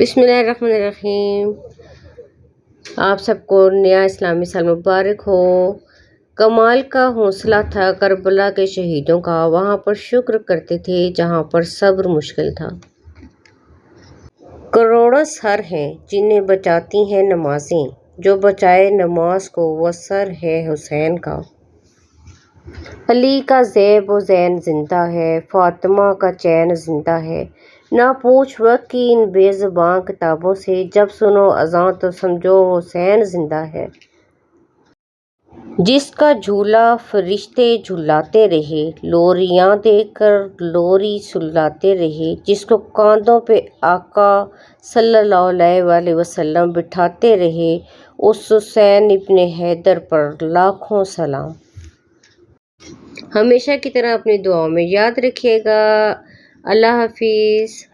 بسم اللہ الرحمن الرحیم۔ آپ سب کو نیا اسلامی سال مبارک ہو۔ کمال کا حوصلہ تھا کربلا کے شہیدوں کا، وہاں پر شکر کرتے تھے جہاں پر صبر مشکل تھا۔ کروڑوں سر ہیں جنہیں بچاتی ہیں نمازیں، جو بچائے نماز کو وہ سر ہے حسین کا۔ علی کا زیب و زین زندہ ہے، فاطمہ کا چین زندہ ہے۔ نہ پوچھ وقت کی ان بے زباں کتابوں سے، جب سنو اذاں تو سمجھو حسین زندہ ہے۔ جس کا جھولا فرشتے جھلاتے رہے، لوریاں دے کر لوری سلاتے رہے، جس کو کاندھوں پہ آقا صلی اللہ علیہ وسلم بٹھاتے رہے، اس حسین ابن حیدر پر لاکھوں سلام۔ ہمیشہ کی طرح اپنی دعاؤں میں یاد رکھیے گا۔ اللہ حافظ۔